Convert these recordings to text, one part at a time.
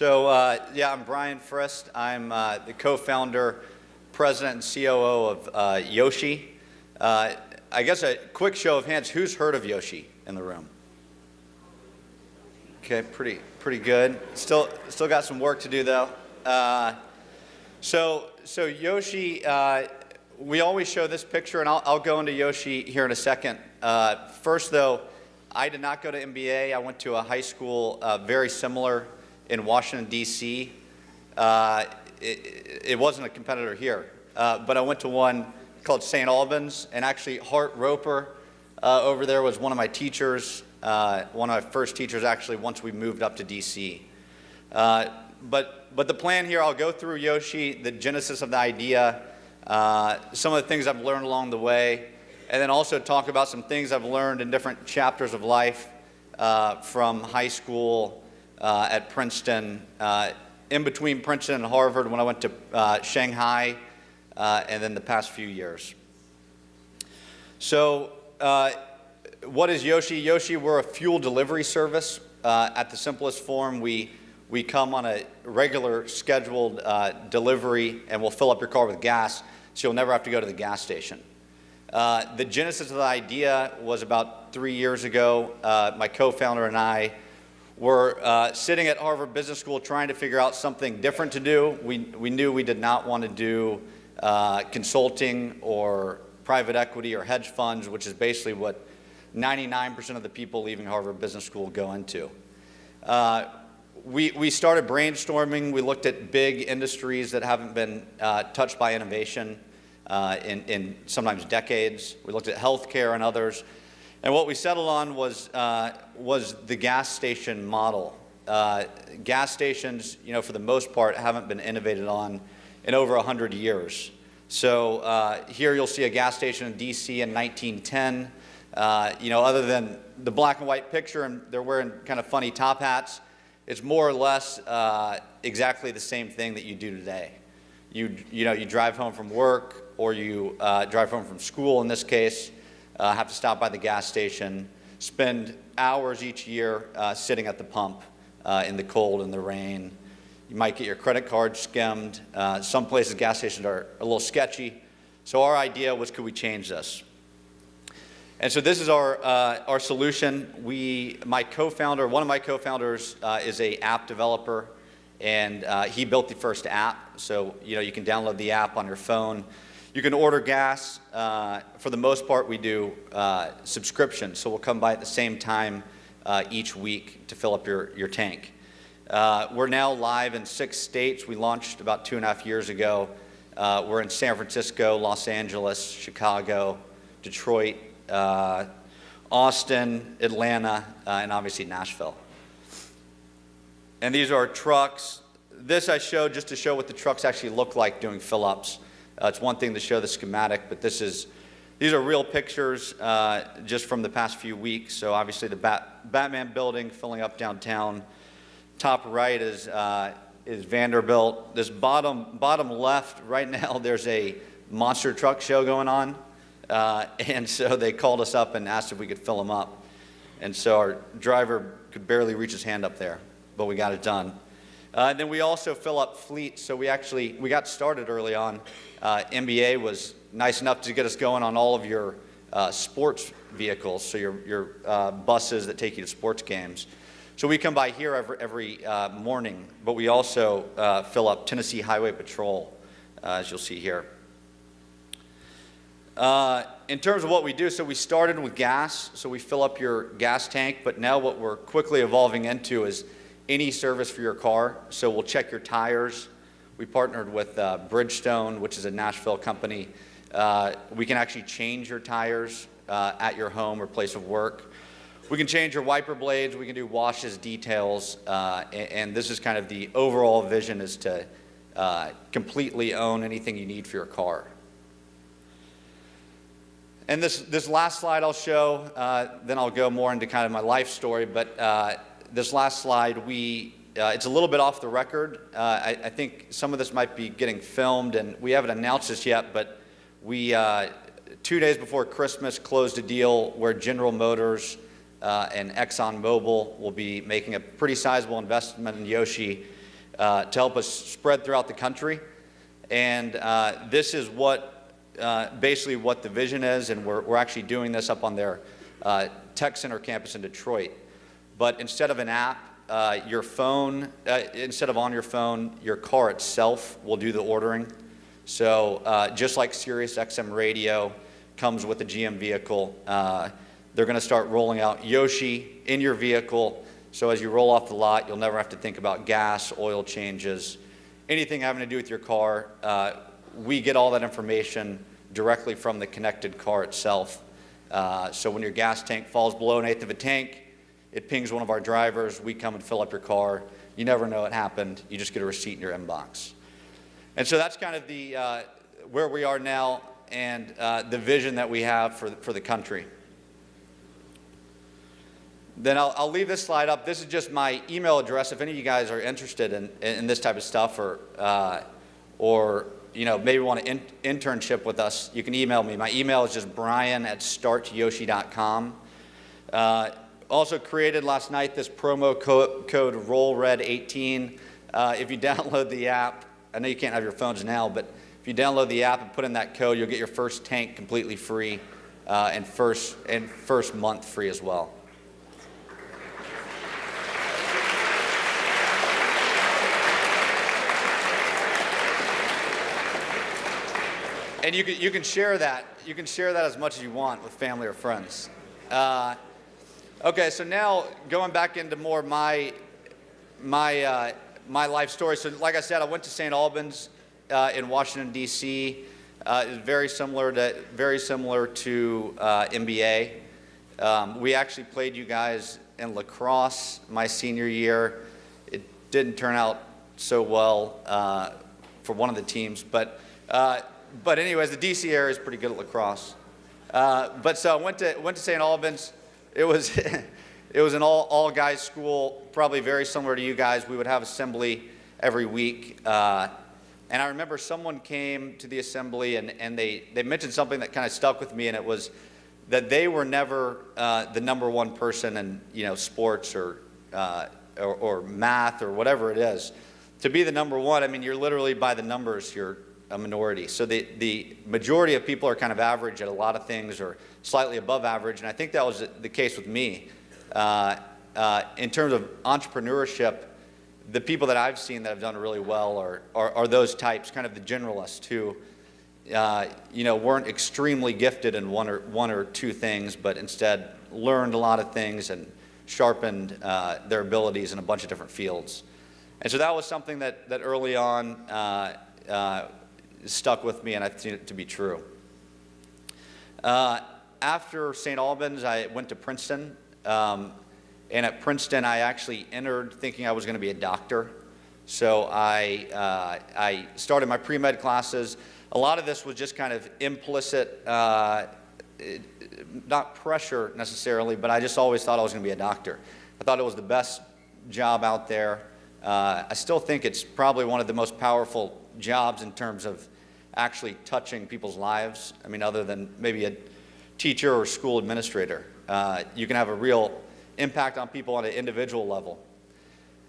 I'm Bryan Frist. I'm the co-founder, president, and COO of Yoshi. I guess a quick show of hands, who's heard of Yoshi in the room? Okay, pretty good. Still got some work to do though. So Yoshi, we always show this picture, and I'll go into Yoshi here in a second. First though, I did not go to MBA. I went to a high school very similar in Washington, D.C. It wasn't a competitor here, but I went to one called St. Albans, and actually Hart Roper over there was one of my teachers, one of my first teachers actually once we moved up to D.C. But the plan here, I'll go through Yoshi, the genesis of the idea, some of the things I've learned along the way, and then also talk about some things I've learned in different chapters of life from high school, at Princeton, in between Princeton and Harvard when I went to Shanghai, and then the past few years. So what is Yoshi? Yoshi, we're a fuel delivery service. At the simplest form, we come on a regular scheduled delivery, and we'll fill up your car with gas, so you'll never have to go to the gas station. The genesis of the idea was about 3 years ago. My co-founder and I were sitting at Harvard Business School trying to figure out something different to do. We knew we did not want to do consulting or private equity or hedge funds, which is basically what 99% of the people leaving Harvard Business School go into. We started brainstorming. We looked at big industries that haven't been touched by innovation in sometimes decades. We looked at healthcare and others. And what we settled on was the gas station model. Gas stations, for the most part, haven't been innovated on in over 100 years. So here you'll see a gas station in DC in 1910. Other than the black and white picture, and they're wearing kind of funny top hats, it's more or less exactly the same thing that you do today. You drive home from work, or you drive home from school in this case, have to stop by the gas station, spend hours each year sitting at the pump in the cold and the rain. You might get your credit card skimmed. Some places gas stations are a little sketchy. So our idea was, could we change this? And so this is our solution. One of my co-founders is an app developer, and he built the first app. So you can download the app on your phone. You can order gas. For the most part, we do subscriptions, so we'll come by at the same time each week to fill up your tank. We're now live in 6 states. We launched about 2.5 years ago. We're in San Francisco, Los Angeles, Chicago, Detroit, Austin, Atlanta, and obviously Nashville. And these are our trucks. This I showed just to show what the trucks actually look like doing fill-ups. It's one thing to show the schematic, but these are real pictures just from the past few weeks. So obviously the Batman building filling up downtown. Top right is Vanderbilt. This bottom left right now, there's a monster truck show going on. And so they called us up and asked if we could fill them up. And so our driver could barely reach his hand up there, but we got it done. And then we also fill up fleets. So we got started early on. MBA was nice enough to get us going on all of your sports vehicles, so your buses that take you to sports games. So we come by here every morning, but we also fill up Tennessee Highway Patrol, as you'll see here. In terms of what we do, so we started with gas, so we fill up your gas tank, but now what we're quickly evolving into is any service for your car. So we'll check your tires. We partnered with Bridgestone, which is a Nashville company. We can actually change your tires at your home or place of work. We can change your wiper blades. We can do washes, details, and this is kind of the overall vision, is to completely own anything you need for your car. And this last slide I'll show, then I'll go more into kind of my life story, but this last slide, it's a little bit off the record. I think some of this might be getting filmed, and we haven't announced this yet, but we, 2 days before Christmas, closed a deal where General Motors and ExxonMobil will be making a pretty sizable investment in Yoshi to help us spread throughout the country. And this is what basically what the vision is, and we're actually doing this up on their Tech Center campus in Detroit. But instead of an app, your phone, instead of on your phone, your car itself will do the ordering. So just like Sirius XM radio comes with a GM vehicle, they're going to start rolling out Yoshi in your vehicle. So as you roll off the lot, you'll never have to think about gas, oil changes, anything having to do with your car. We get all that information directly from the connected car itself. So when your gas tank falls below 1/8 of a tank, it pings one of our drivers. We come and fill up your car. You never know it happened. You just get a receipt in your inbox. And so that's kind of the where we are now and the vision that we have for the country. Then I'll leave this slide up. This is just my email address. If any of you guys are interested in this type of stuff or maybe want an internship with us, you can email me. My email is just brian@startyoshi.com. Also created last night this promo code ROLLRED18. If you download the app, I know you can't have your phones now, but if you download the app and put in that code, you'll get your first tank completely free and first month free as well. And you can share that. You can share that as much as you want with family or friends. Okay, so now going back into more my life story. So like I said, I went to St. Albans in Washington, D.C. It's very similar to MBA. We actually played you guys in lacrosse my senior year. It didn't turn out so well for one of the teams, but anyways, the DC area is pretty good at lacrosse. But so I went to St. Albans. It was an all guys school, probably very similar to you guys. We would have assembly every week, and I remember someone came to the assembly and they mentioned something that kind of stuck with me, and it was that they were never the number one person in sports or math or whatever it is. To be the number one, I mean, you're literally by the numbers, you're a minority. So the majority of people are kind of average at a lot of things or slightly above average, and I think that was the case with me. In terms of entrepreneurship, the people that I've seen that have done really well are those types, kind of the generalists who weren't extremely gifted in one or two things, but instead learned a lot of things and sharpened their abilities in a bunch of different fields. And so that was something that early on stuck with me, and I've seen it to be true. After St. Albans, I went to Princeton, and at Princeton, I actually entered thinking I was going to be a doctor. So I started my pre-med classes. A lot of this was just kind of implicit, not pressure necessarily, but I just always thought I was going to be a doctor. I thought it was the best job out there. I still think it's probably one of the most powerful jobs in terms of actually touching people's lives. I mean, other than maybe a teacher or school administrator. You can have a real impact on people on an individual level.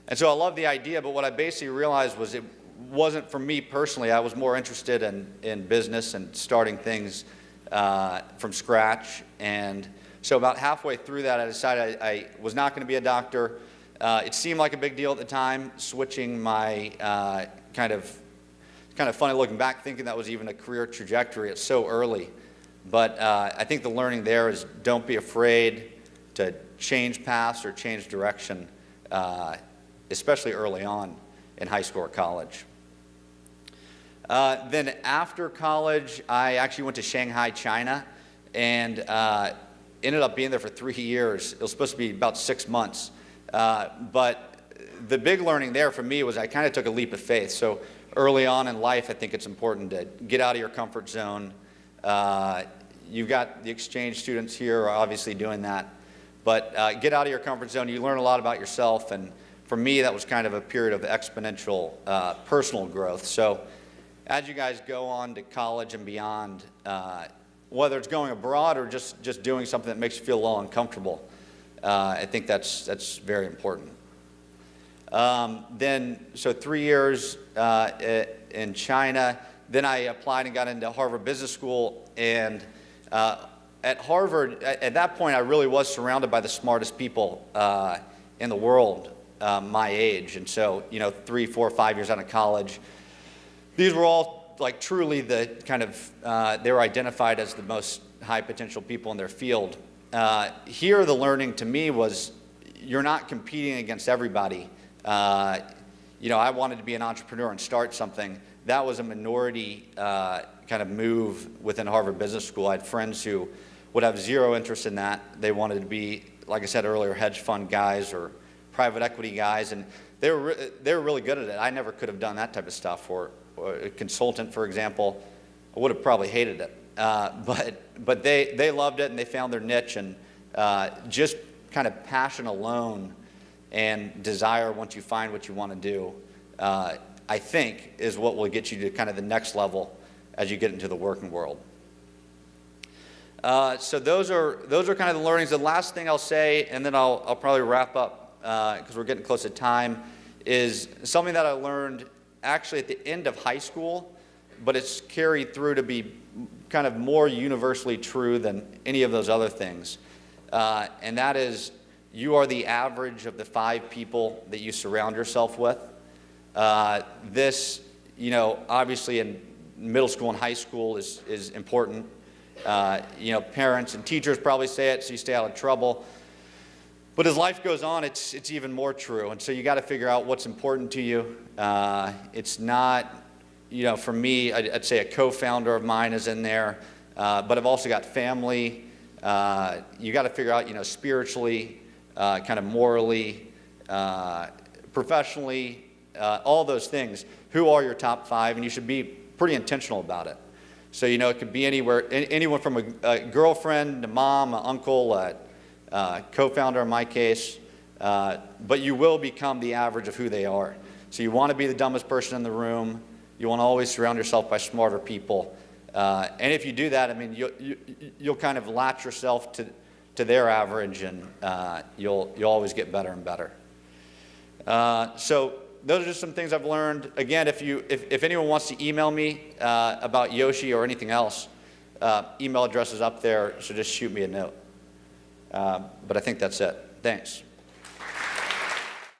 And so I love the idea, but what I basically realized was it wasn't for me personally. I was more interested in business and starting things from scratch. And so about halfway through that, I decided I was not going to be a doctor. It seemed like a big deal at the time, switching my kind of funny looking back, thinking that was even a career trajectory. It's so early. But I think the learning there is don't be afraid to change paths or change direction, especially early on in high school or college. Then after college, I actually went to Shanghai, China, and ended up being there for 3 years. It was supposed to be about 6 months. But the big learning there for me was I kind of took a leap of faith. So early on in life, I think it's important to get out of your comfort zone. You've got the exchange students here are obviously doing that. But get out of your comfort zone. You learn a lot about yourself. And for me, that was kind of a period of exponential personal growth. So as you guys go on to college and beyond, whether it's going abroad or just doing something that makes you feel a little uncomfortable, I think that's very important. So 3 years in China. Then I applied and got into Harvard Business School. And at Harvard, at that point, I really was surrounded by the smartest people in the world my age. And so, 3, 4, 5 years out of college, these were all like truly the kind of, they were identified as the most high potential people in their field. Here, the learning to me was you're not competing against everybody. I wanted to be an entrepreneur and start something. That was a minority kind of move within Harvard Business School. I had friends who would have zero interest in that. They wanted to be, like I said earlier, hedge fund guys or private equity guys, and they were really good at it. I never could have done that type of stuff. Or a consultant, for example, I would have probably hated it. But they loved it, and they found their niche, and just kind of passion alone and desire once you find what you want to do, I think is what will get you to kind of the next level as you get into the working world. So those are kind of the learnings. The last thing I'll say, and then I'll probably wrap up because we're getting close to time, is something that I learned actually at the end of high school, but it's carried through to be kind of more universally true than any of those other things. And that is, you are the average of the 5 people that you surround yourself with. This, obviously in middle school and high school is important. Parents and teachers probably say it so you stay out of trouble. But as life goes on, it's even more true. And so you got to figure out what's important to you. It's not, for me, I'd say a co-founder of mine is in there. But I've also got family. You got to figure out, spiritually, kind of morally, professionally, all those things. Who are your top 5? And you should be pretty intentional about it. So, it could be anyone from a girlfriend, a mom, an uncle, a co-founder in my case, but you will become the average of who they are. So you want to be the dumbest person in the room. You want to always surround yourself by smarter people. And if you do that, you'll kind of latch yourself to their average, and you'll always get better and better. So those are just some things I've learned. Again, if anyone wants to email me about Yoshi or anything else, email address is up there, so just shoot me a note. But I think that's it. Thanks.